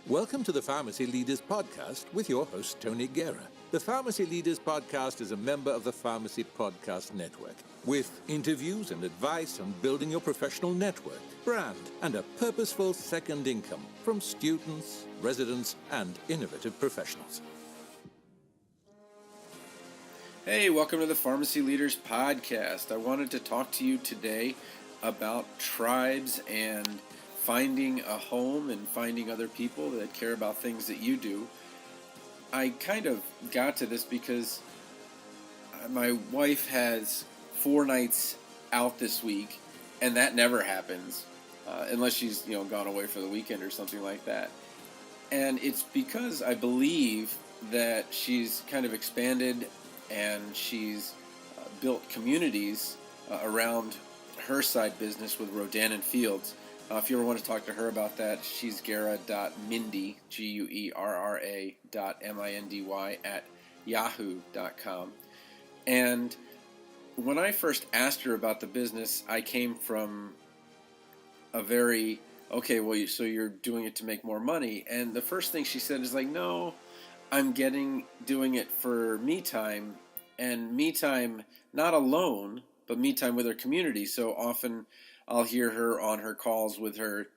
Welcome to the Pharmacy Leaders Podcast with your host, Tony Guerra. The Pharmacy Leaders Podcast is a member of the Pharmacy Podcast Network, with interviews and advice on building your professional network, brand, and a purposeful second income from students, residents, and innovative professionals. Hey, welcome to the Pharmacy Leaders Podcast. I wanted to talk to you today about tribes and finding a home and finding other people that care about things that you do. I kind of got to this because my wife has 4 nights out this week, and that never happens unless she's gone away for the weekend or something like that. And it's because I believe that she's kind of expanded and she's built communities around her side business with Rodan and Fields. If you ever want to talk to her about that, she's Guerra.Mindy, Guerra.Mindy at yahoo.com. And when I first asked her about the business, I came from a very, so you're doing it to make more money. And the first thing she said is like, no, I'm doing it for me time, and me time not alone, but me time with her community. So often I'll hear her on her calls with her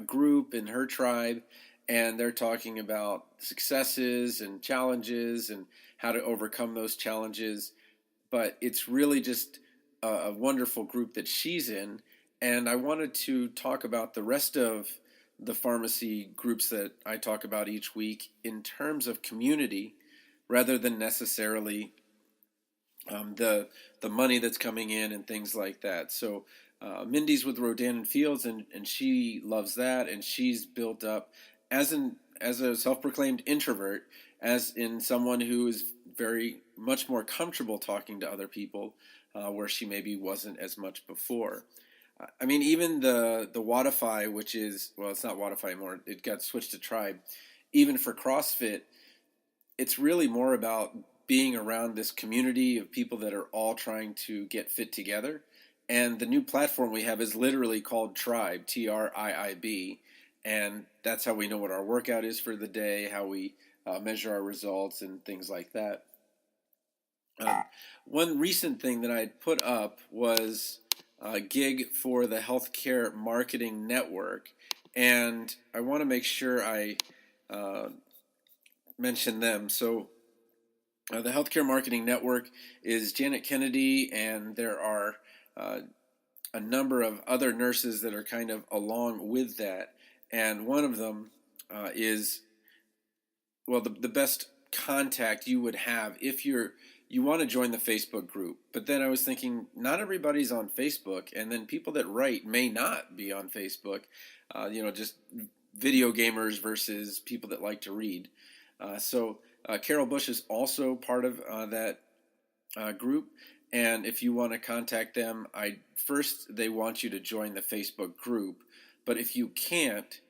group and her tribe, and they're talking about successes and challenges and how to overcome those challenges. But it's really just a wonderful group that she's in, and I wanted to talk about the rest of the pharmacy groups that I talk about each week in terms of community rather than necessarily the money that's coming in and things like that. So Mindy's with Rodan and Fields, and she loves that, and she's built up as a self-proclaimed introvert, as in someone who is very much more comfortable talking to other people, where she maybe wasn't as much before. I mean, even the Wodify, which is, well, it's not Wodify anymore, it got switched to Tribe. Even for CrossFit, it's really more about being around this community of people that are all trying to get fit together. And the new platform we have is literally called Tribe, Triib, and that's how we know what our workout is for the day, how we measure our results, and things like that. One recent thing that I had put up was a gig for the Healthcare Marketing Network, and I want to make sure I mention them. So the Healthcare Marketing Network is Janet Kennedy, and there are a number of other nurses that are kind of along with that. And one of them is, well, the best contact you would have if you want to join the Facebook group. But then I was thinking, not everybody's on Facebook, and then people that write may not be on Facebook, just video gamers versus people that like to read. So Carol Bush is also part of that group. And if you want to contact them, they want you to join the Facebook group. But if you can't,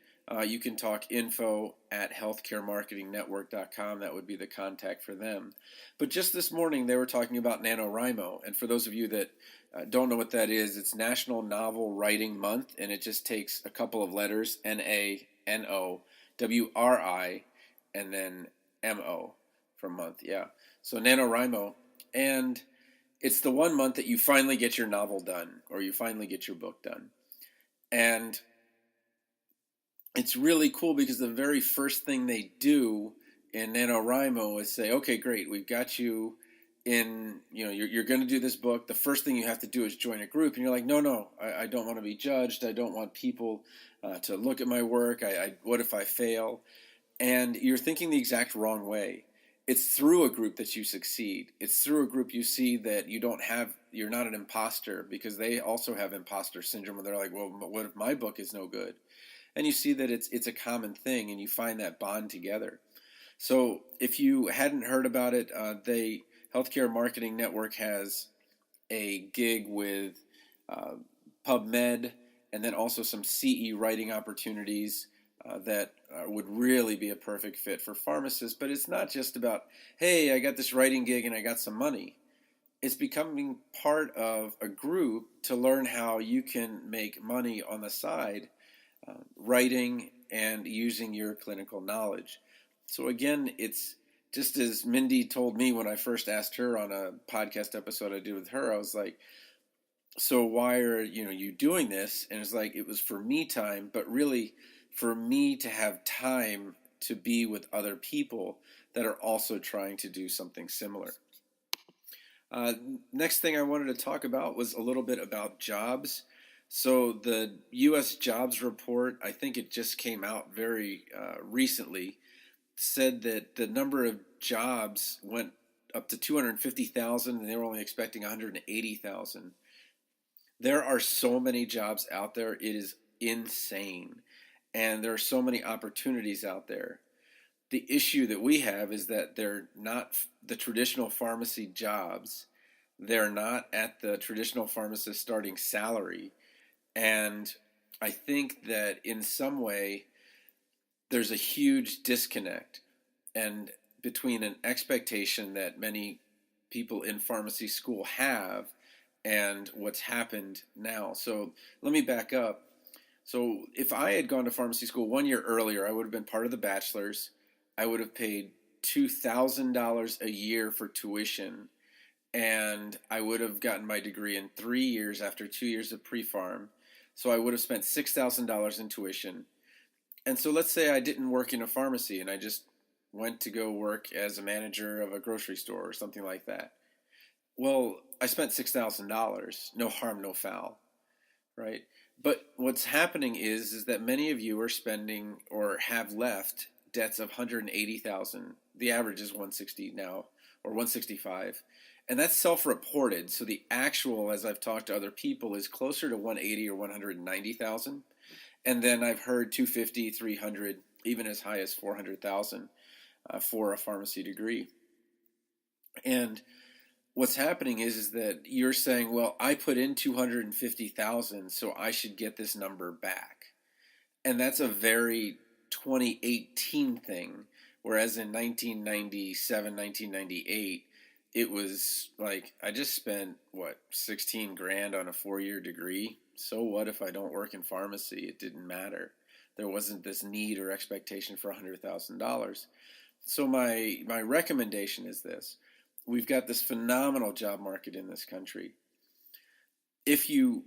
you can talk info@healthcaremarketingnetwork.com. That would be the contact for them. But just this morning, they were talking about NaNoWriMo. And for those of you that don't know what that is, it's National Novel Writing Month, and it just takes a couple of letters, NaNoWri, and then MO for month. Yeah. So NaNoWriMo. And it's the 1 month that you finally get your novel done, or you finally get your book done. And it's really cool because the very first thing they do in NaNoWriMo is say, okay, great, we've got you in, you're going to do this book. The first thing you have to do is join a group. And you're like, no, I don't want to be judged. I don't want people to look at my work. What if I fail? And you're thinking the exact wrong way. It's through a group that you succeed. It's through a group you see that you're not an imposter, because they also have imposter syndrome, where they're like, well, what if my book is no good? And you see that it's a common thing, and you find that bond together. So if you hadn't heard about it, the Healthcare Marketing Network has a gig with PubMed, and then also some CE writing opportunities that would really be a perfect fit for pharmacists. But it's not just about, hey, I got this writing gig and I got some money. It's becoming part of a group to learn how you can make money on the side writing, and using your clinical knowledge. So again, it's just as Mindy told me when I first asked her on a podcast episode I did with her. I was like, so why are you doing this? And it's like, it was for me time, but really for me to have time to be with other people that are also trying to do something similar. Next thing I wanted to talk about was a little bit about jobs. So the U.S. jobs report, I think it just came out very recently, said that the number of jobs went up to 250,000 and they were only expecting 180,000. There are so many jobs out there, it is insane. And there are so many opportunities out there. The issue that we have is that they're not the traditional pharmacy jobs. They're not at the traditional pharmacist starting salary. And I think that in some way, there's a huge disconnect and between an expectation that many people in pharmacy school have and what's happened now. So let me back up. So if I had gone to pharmacy school 1 year earlier, I would have been part of the bachelor's. I would have paid $2,000 a year for tuition, and I would have gotten my degree in 3 years after 2 years of pre-pharm. So I would have spent $6,000 in tuition. And so let's say I didn't work in a pharmacy and I just went to go work as a manager of a grocery store or something like that. Well, I spent $6,000. No harm, no foul, right? But what's happening is that many of you are spending or have left debts of 180,000. The average is 160 now, or 165. And that's self-reported. So the actual, as I've talked to other people, is closer to 180 or 190,000. And then I've heard 250, 300, even as high as 400,000 for a pharmacy degree. And what's happening is that you're saying, well, I put in 250,000, so I should get this number back. And that's a very 2018 thing, whereas in 1997, 1998, it was like, I just spent, 16 grand on a 4-year degree. So what if I don't work in pharmacy? It didn't matter. There wasn't this need or expectation for $100,000. So my recommendation is this. We've got this phenomenal job market in this country. If you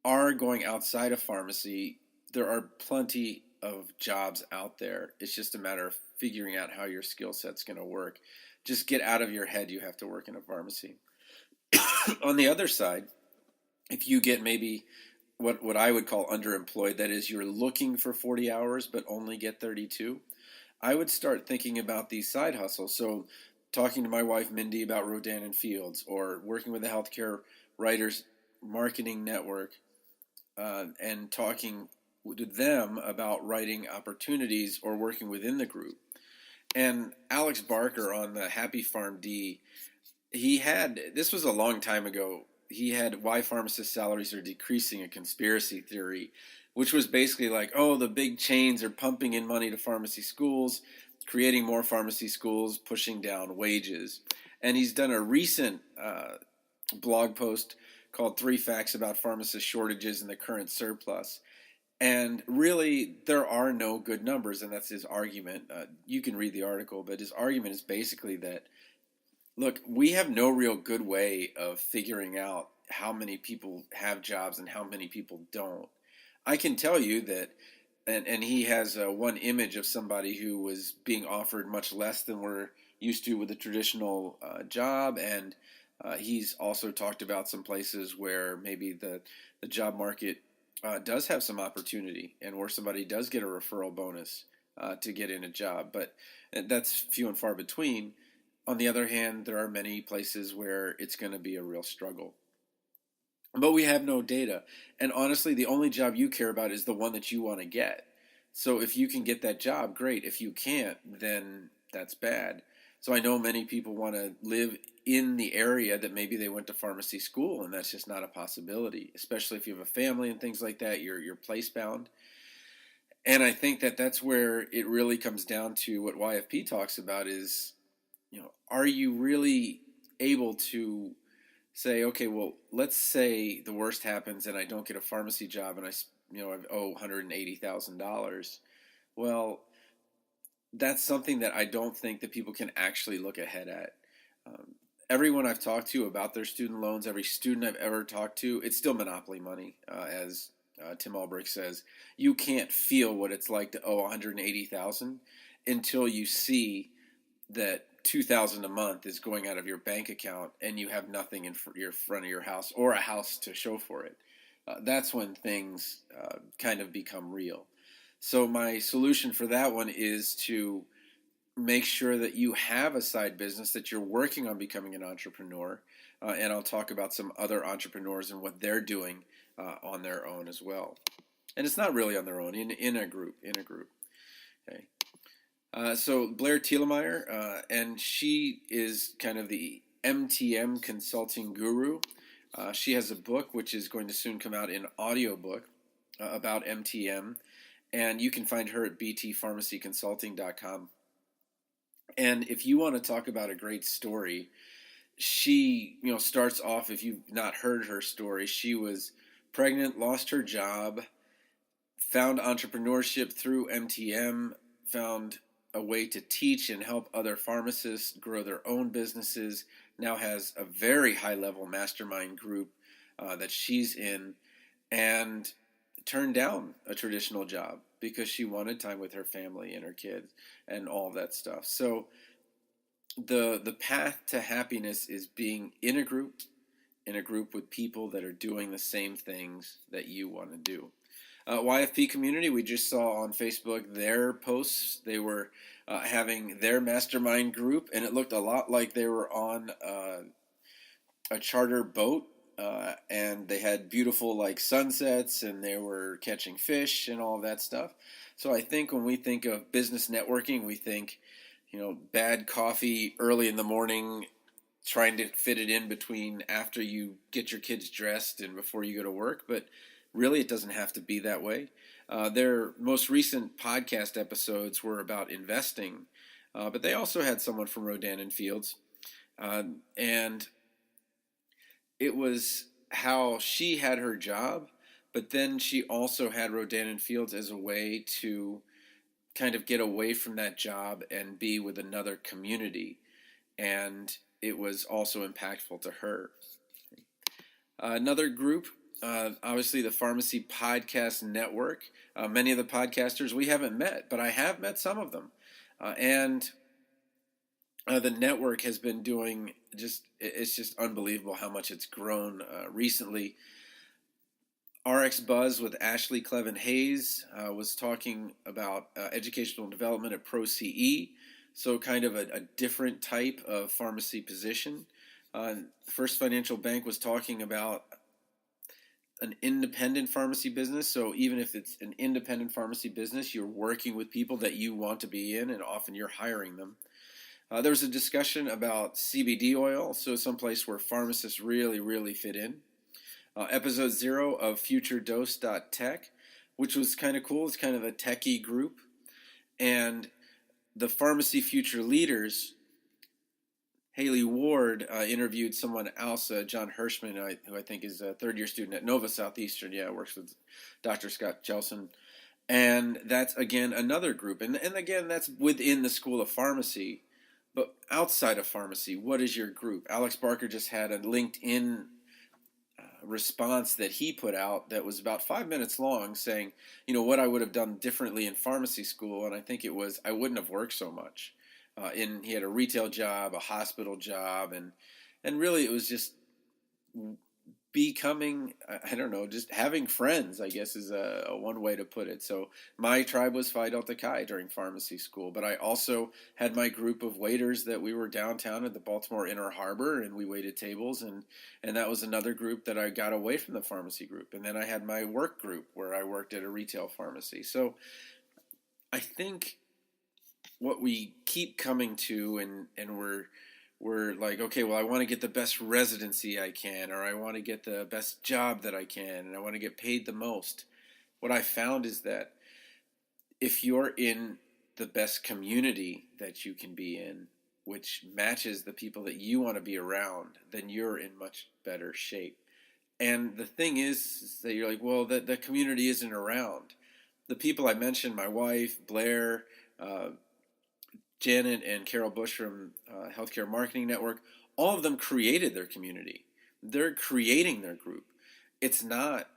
are going outside of pharmacy, there are plenty of jobs out there. It's just a matter of figuring out how your skill set's going to work. Just get out of your head you have to work in a pharmacy. On the other side, if you get maybe what I would call underemployed, that is you're looking for 40 hours but only get 32, I would start thinking about these side hustles. So talking to my wife Mindy about Rodan and Fields, or working with the Healthcare Writers Marketing Network and talking to them about writing opportunities or working within the group. And Alex Barker on the Happy Farm D, this was a long time ago, he had Why Pharmacist Salaries Are Decreasing, a conspiracy theory, which was basically like, oh, the big chains are pumping in money to pharmacy schools, creating more pharmacy schools, pushing down wages. And he's done a recent blog post called 3 Facts About Pharmacist Shortages and the Current Surplus. And really, there are no good numbers, and that's his argument. You can read the article, but his argument is basically that, look, we have no real good way of figuring out how many people have jobs and how many people don't. I can tell you that, and he has one image of somebody who was being offered much less than we're used to with a traditional job, and he's also talked about some places where maybe the job market does have some opportunity and where somebody does get a referral bonus to get in a job, but that's few and far between. On the other hand, there are many places where it's going to be a real struggle. But we have no data. And honestly, the only job you care about is the one that you want to get. So if you can get that job, great. If you can't, then that's bad. So I know many people want to live in the area that maybe they went to pharmacy school, and that's just not a possibility, especially if you have a family and things like that. You're place bound. And I think that that's where it really comes down to what YFP talks about is, are you really able to say, okay, well, let's say the worst happens and I don't get a pharmacy job and I I owe $180,000. Well, that's something that I don't think that people can actually look ahead at. Um, Everyone I've talked to about their student loans, every student I've ever talked to, it's still monopoly money, as Tim Albrecht says. You can't feel what it's like to owe $180,000 until you see that $2,000 a month is going out of your bank account and you have nothing in your front of your house or a house to show for it. That's when things kind of become real. So my solution for that one is to make sure that you have a side business, that you're working on becoming an entrepreneur. And I'll talk about some other entrepreneurs and what they're doing on their own as well. And it's not really on their own, in a group. Okay. So Blair Thielemeyer, and she is kind of the MTM consulting guru. She has a book which is going to soon come out in audiobook about MTM, and you can find her at btpharmacyconsulting.com. And if you want to talk about a great story, she, starts off, if you've not heard her story, she was pregnant, lost her job, found entrepreneurship through MTM, found a way to teach and help other pharmacists grow their own businesses, now has a very high-level mastermind group that she's in, and turned down a traditional job because she wanted time with her family and her kids and all of that stuff. So the path to happiness is being in a group with people that are doing the same things that you want to do. YFP community, we just saw on Facebook their posts. They were having their mastermind group, and it looked a lot like they were on a charter boat, and they had beautiful sunsets, and they were catching fish and all of that stuff. So I think when we think of business networking, we think, bad coffee early in the morning, trying to fit it in between after you get your kids dressed and before you go to work. But really, it doesn't have to be that way. Their most recent podcast episodes were about investing, but they also had someone from Rodan and Fields. And it was how she had her job, but then she also had Rodan and Fields as a way to kind of get away from that job and be with another community. And it was also impactful to her. Another group, obviously the Pharmacy Podcast Network. Many of the podcasters we haven't met, but I have met some of them. And the network has been doing it's just unbelievable how much it's grown recently. RX Buzz with Ashley Clevin Hayes was talking about educational development at Pro CE, so kind of a different type of pharmacy position. First Financial Bank was talking about an independent pharmacy business. So even if it's an independent pharmacy business, you're working with people that you want to be in, and often you're hiring them. There was a discussion about CBD oil, so someplace where pharmacists really, really fit in. Episode 0 of FutureDose.tech, which was kind of cool. It's kind of a techie group. And the Pharmacy Future Leaders, Haley Ward interviewed someone else, John Hirschman, who I think is a third-year student at Nova Southeastern. Yeah, works with Dr. Scott Jelson. And that's, again, another group. And again, that's within the School of Pharmacy. But outside of pharmacy, what is your group? Alex Barker just had a LinkedIn response that he put out that was about 5 minutes long, saying, what I would have done differently in pharmacy school. And I think it was, I wouldn't have worked so much. He had a retail job, a hospital job, and really it was just becoming, I don't know, just having friends, I guess is a one way to put it. So my tribe was Phi Delta Chi during pharmacy school, but I also had my group of waiters that we were downtown at the Baltimore Inner Harbor, and we waited tables, and that was another group that I got away from the pharmacy group. And then I had my work group where I worked at a retail pharmacy. So I think what we keep coming to, and we're like, okay, well, I want to get the best residency I can, or I want to get the best job that I can, and I want to get paid the most. What I found is that if you're in the best community that you can be in, which matches the people that you want to be around, then you're in much better shape. And the thing is that you're like, well, the community isn't around. The people I mentioned, my wife, Blair, uh, Janet, and Carol Bush from Healthcare Marketing Network, all of them created their community. They're creating their group. It's not,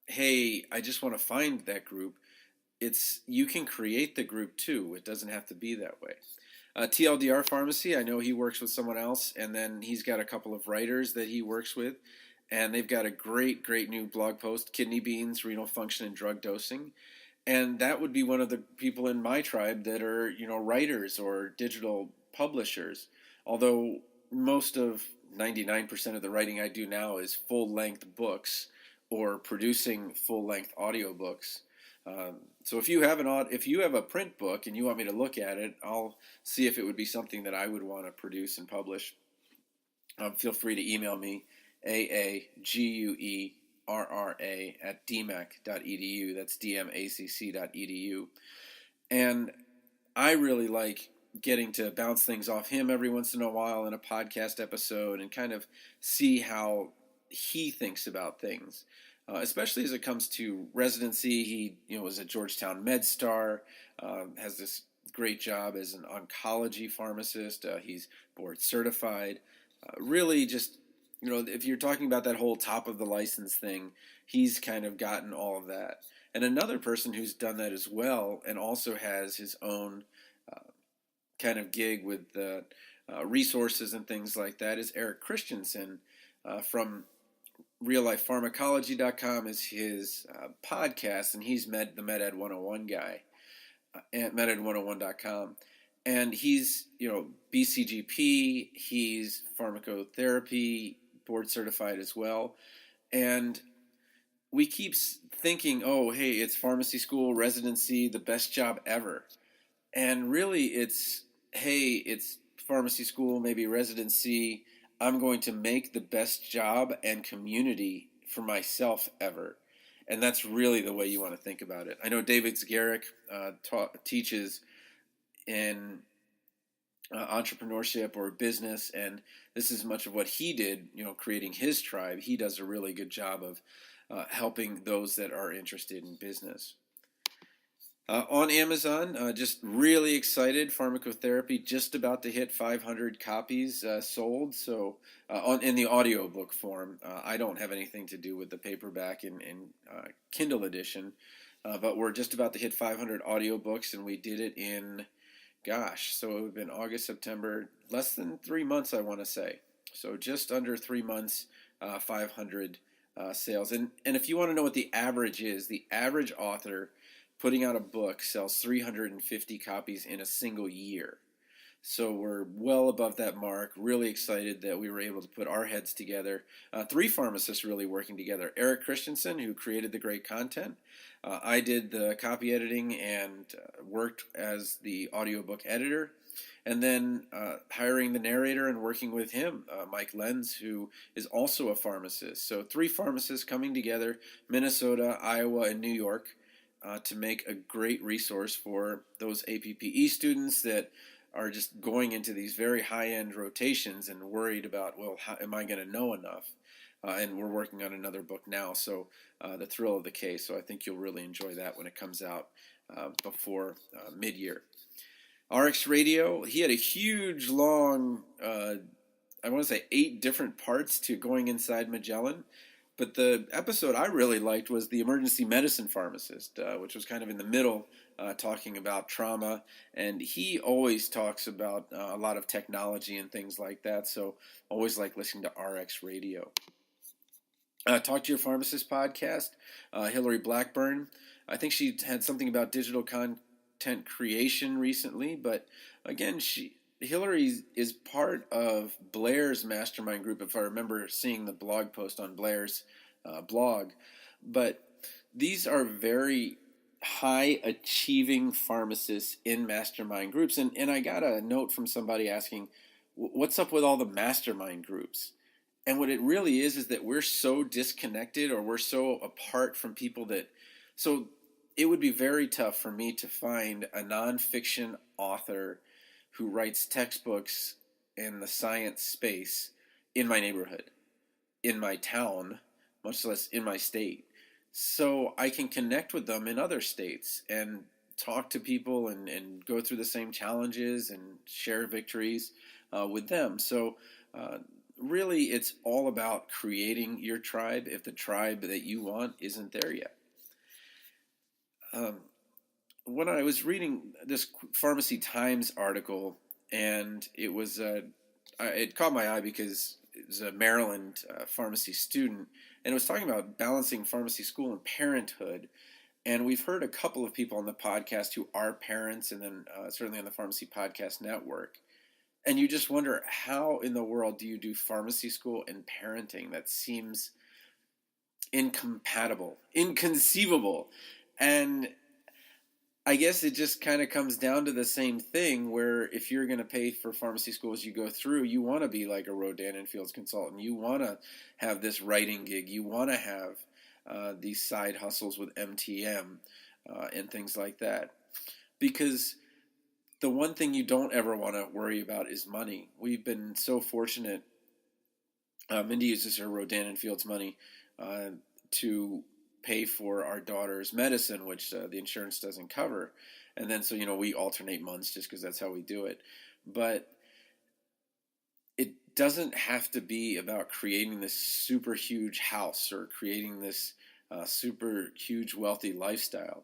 hey, I just want to find that group. It's you can create the group too. It doesn't have to be that way. TLDR Pharmacy, I know he works with someone else, and then he's got a couple of writers that he works with, and they've got a great new blog post, Kidney Beans, Renal Function, and Drug Dosing. And that would be one of the people in my tribe that are, writers or digital publishers. Although most of 99% of the writing I do now is full-length books or producing full-length audiobooks. So if you have a print book and you want me to look at it, I'll see if it would be something that I would want to produce and publish. Feel free to email me, aaguerra@dmac.edu. That's dmacc.edu. And I really like getting to bounce things off him every once in a while in a podcast episode and kind of see how he thinks about things. Especially as it comes to residency. He, was a Georgetown MedStar, has this great job as an oncology pharmacist. He's board certified. Really just, if you're talking about that whole top of the license thing, he's kind of gotten all of that. And another person who's done that as well and also has his own kind of gig with the resources and things like that is Eric Christensen from reallifepharmacology.com is his podcast, and he's the MedEd 101 guy at meded101.com. And he's, BCGP, he's pharmacotherapy board certified as well. And we keep thinking, oh, hey, it's pharmacy school, residency, the best job ever. And really it's, hey, it's pharmacy school, maybe residency. I'm going to make the best job and community for myself ever. And that's really the way you want to think about it. I know David Zgaric teaches in entrepreneurship or business, and this is much of what he did, creating his tribe. He does a really good job of helping those that are interested in business. On Amazon, just really excited. Pharmacotherapy just about to hit 500 copies sold. So in the audiobook form, I don't have anything to do with the paperback and Kindle edition, but we're just about to hit 500 audiobooks, and we did it in, so it would have been August, September, less than 3 months, I want to say. So just under 3 months, 500 sales. And if you want to know what the average is, the average author putting out a book sells 350 copies in a single year. So we're well above that mark. Really excited that we were able to put our heads together. 3 pharmacists really working together. Eric Christensen, who created the great content. I did the copy editing and worked as the audiobook editor. And then hiring the narrator and working with him, Mike Lenz, who is also a pharmacist. So 3 pharmacists coming together, Minnesota, Iowa, and New York, to make a great resource for those APPE students that are just going into these very high-end rotations and worried about, well, how am I going to know enough? And we're working on another book now, so The Thrill of the Case. So I think you'll really enjoy that when it comes out before mid-year. RX Radio, he had a huge, long, I want to say 8 different parts to Going Inside Magellan. But the episode I really liked was the emergency medicine pharmacist, which was kind of in the middle, talking about trauma. And he always talks about a lot of technology and things like that. So always like listening to RX Radio. Talk to Your Pharmacist podcast, Hillary Blackburn. I think she had something about digital content creation recently. But again, Hillary is part of Blair's mastermind group, if I remember seeing the blog post on Blair's blog. But these are very high-achieving pharmacists in mastermind groups. And I got a note from somebody asking, what's up with all the mastermind groups? And what it really is that we're so disconnected, or we're so apart from people that... So it would be very tough for me to find a nonfiction author who writes textbooks in the science space in my neighborhood, in my town, much less in my state. So I can connect with them in other states and talk to people and go through the same challenges and share victories with them. So really, it's all about creating your tribe if the tribe that you want isn't there yet. When I was reading this Pharmacy Times article, and it caught my eye because it was a Maryland pharmacy student, and it was talking about balancing pharmacy school and parenthood. And we've heard a couple of people on the podcast who are parents, and then certainly on the Pharmacy Podcast Network. And you just wonder, how in the world do you do pharmacy school and parenting? That seems incompatible, inconceivable. And I guess it just kind of comes down to the same thing, where if you're going to pay for pharmacy school as you go through, you want to be like a Rodan and Fields consultant. You want to have this writing gig. You want to have these side hustles with MTM and things like that. Because the one thing you don't ever want to worry about is money. We've been so fortunate. Mindy uses her Rodan and Fields money to pay for our daughter's medicine, which the insurance doesn't cover. And then, so, we alternate months just because that's how we do it. But it doesn't have to be about creating this super huge house or creating this super huge wealthy lifestyle.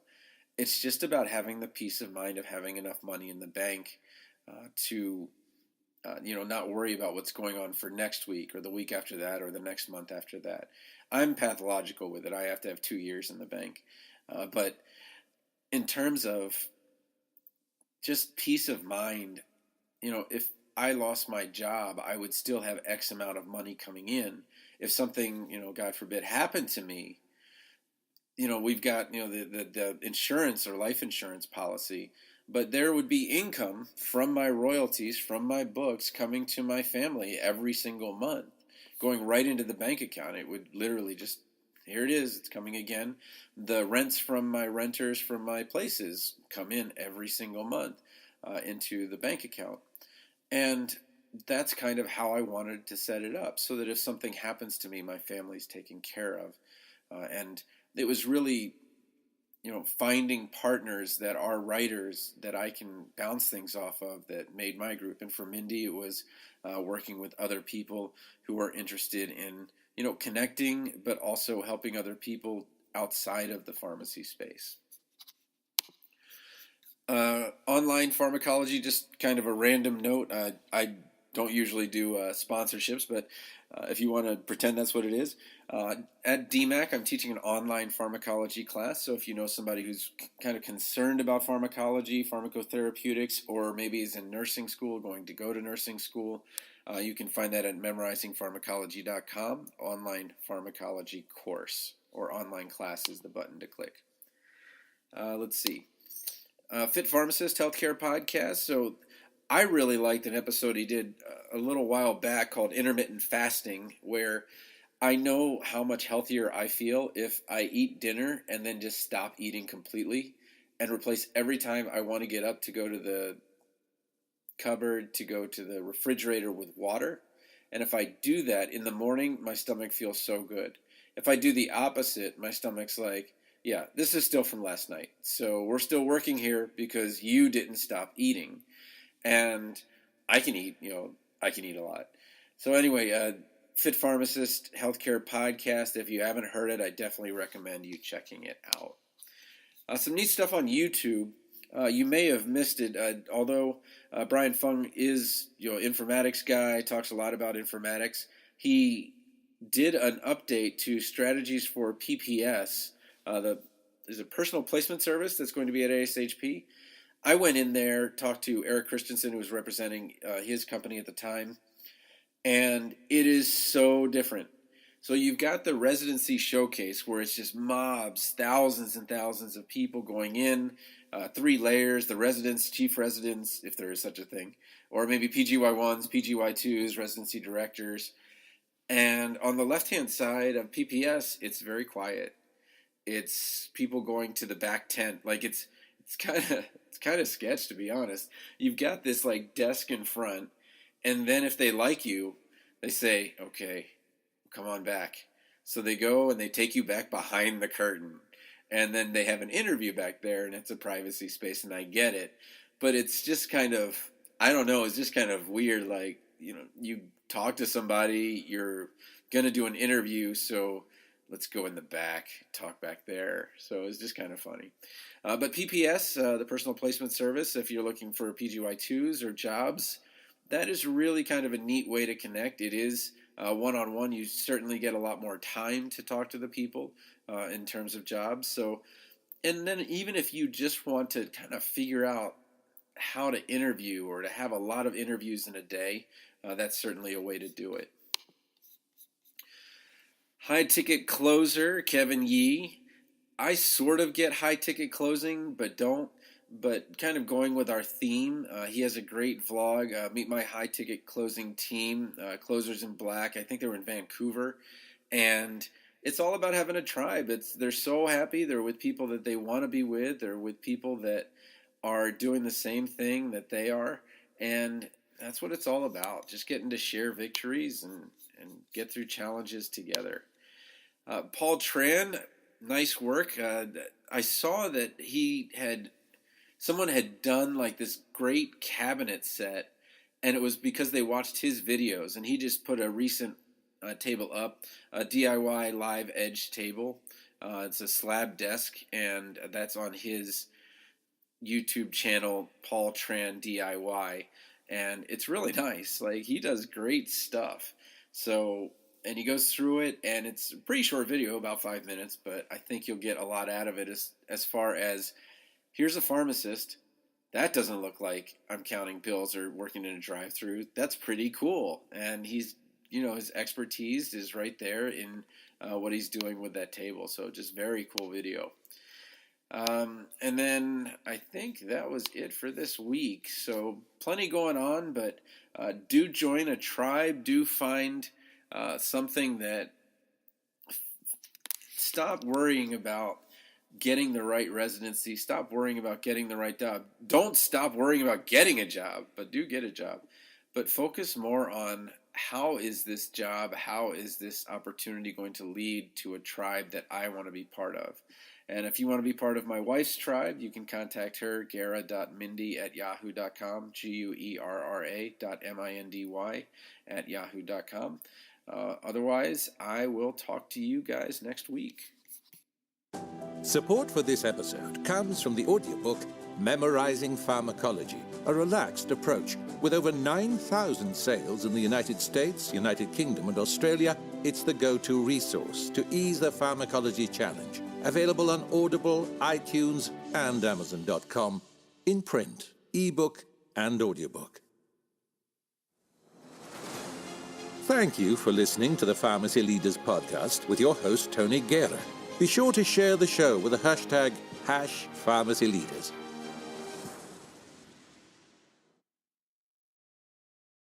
It's just about having the peace of mind of having enough money in the bank to, not worry about what's going on for next week or the week after that or the next month after that. I'm pathological with it. I have to have 2 years in the bank. But in terms of just peace of mind, if I lost my job, I would still have X amount of money coming in. If something, God forbid, happened to me, we've got, the insurance or life insurance policy, but there would be income from my royalties, from my books coming to my family every single month, going right into the bank account. It would literally just, here it is, it's coming again. The rents from my renters from my places come in every single month into the bank account. And that's kind of how I wanted to set it up, so that if something happens to me, my family's taken care of. And it was really, finding partners that are writers that I can bounce things off of that made my group. And for Mindy, it was working with other people who are interested in, connecting, but also helping other people outside of the pharmacy space. Online pharmacology, just kind of a random note. I don't usually do sponsorships, but if you want to pretend that's what it is, at DMAC, I'm teaching an online pharmacology class. So if you know somebody who's kind of concerned about pharmacology, pharmacotherapeutics, or maybe is in nursing school, going to go to nursing school, you can find that at memorizingpharmacology.com, online pharmacology course, or online class is the button to click. Let's see. Fit Pharmacist Healthcare Podcast. So I really liked an episode he did a little while back called Intermittent Fasting, where I know how much healthier I feel if I eat dinner and then just stop eating completely and replace every time I want to get up to go to the cupboard, to go to the refrigerator with water. And if I do that in the morning, my stomach feels so good. If I do the opposite, my stomach's like, yeah, this is still from last night. So we're still working here because you didn't stop eating. And I can eat, I can eat a lot. So anyway, Fit Pharmacist Healthcare Podcast. If you haven't heard it, I definitely recommend you checking it out. Some neat stuff on YouTube. You may have missed it, although Brian Fung is, informatics guy, talks a lot about informatics. He did an update to strategies for PPS. There's a personal placement service that's going to be at ASHP. I went in there, talked to Eric Christensen, who was representing his company at the time, and it is so different. So you've got the residency showcase where it's just mobs, thousands and thousands of people going in, 3 layers, the residents, chief residents, if there is such a thing, or maybe PGY1s, PGY2s, residency directors. And on the left-hand side of PPS, it's very quiet. It's people going to the back tent. Like it's kind of sketch, to be honest. You've got this like desk in front, and then if they like you, they say, okay, come on back. So they go and they take you back behind the curtain. And then they have an interview back there, and it's a privacy space, and I get it. But it's just kind of, I don't know, it's just kind of weird. Like, you talk to somebody, you're going to do an interview, so let's go in the back, talk back there. So it's just kind of funny. But PPS, the Personal Placement Service, if you're looking for PGY2s or jobs, that is really kind of a neat way to connect. It is one-on-one. You certainly get a lot more time to talk to the people in terms of jobs. So, and then even if you just want to kind of figure out how to interview or to have a lot of interviews in a day, that's certainly a way to do it. High ticket closer, Kevin Yee. I sort of get high ticket closing, but don't. But kind of going with our theme, he has a great vlog, Meet My High Ticket Closing Team, Closers in Black. I think they were in Vancouver. And it's all about having a tribe. They're so happy. They're with people that they want to be with. They're with people that are doing the same thing that they are. And that's what it's all about, just getting to share victories and get through challenges together. Paul Tran, nice work. I saw that someone had done like this great cabinet set, and it was because they watched his videos, and he just put a recent table up, a DIY live edge table. It's a slab desk, and that's on his YouTube channel, Paul Tran DIY, and it's really nice. Like, he does great stuff. So, and he goes through it, and it's a pretty short video, about 5 minutes, but I think you'll get a lot out of it as far as, here's a pharmacist. That doesn't look like I'm counting pills or working in a drive-through. That's pretty cool. And he's, his expertise is right there in what he's doing with that table. So just very cool video. And then I think that was it for this week. So plenty going on, but do join a tribe. Do find something that, stop worrying about getting the right residency. Stop worrying about getting the right job. Don't stop worrying about getting a job, but do get a job. But focus more on, how is this job, how is this opportunity going to lead to a tribe that I want to be part of? And if you want to be part of my wife's tribe, you can contact her, guerra.mindy@yahoo.com, guerra.mindy@yahoo.com. Otherwise, I will talk to you guys next week. Support for this episode comes from the audiobook Memorizing Pharmacology, a relaxed approach. With over 9,000 sales in the United States, United Kingdom, and Australia, it's the go-to resource to ease the pharmacology challenge. Available on Audible, iTunes, and Amazon.com, in print, ebook, and audiobook. Thank you for listening to the Pharmacy Leaders Podcast with your host, Tony Guerra. Be sure to share the show with the hashtag #PharmacyLeaders.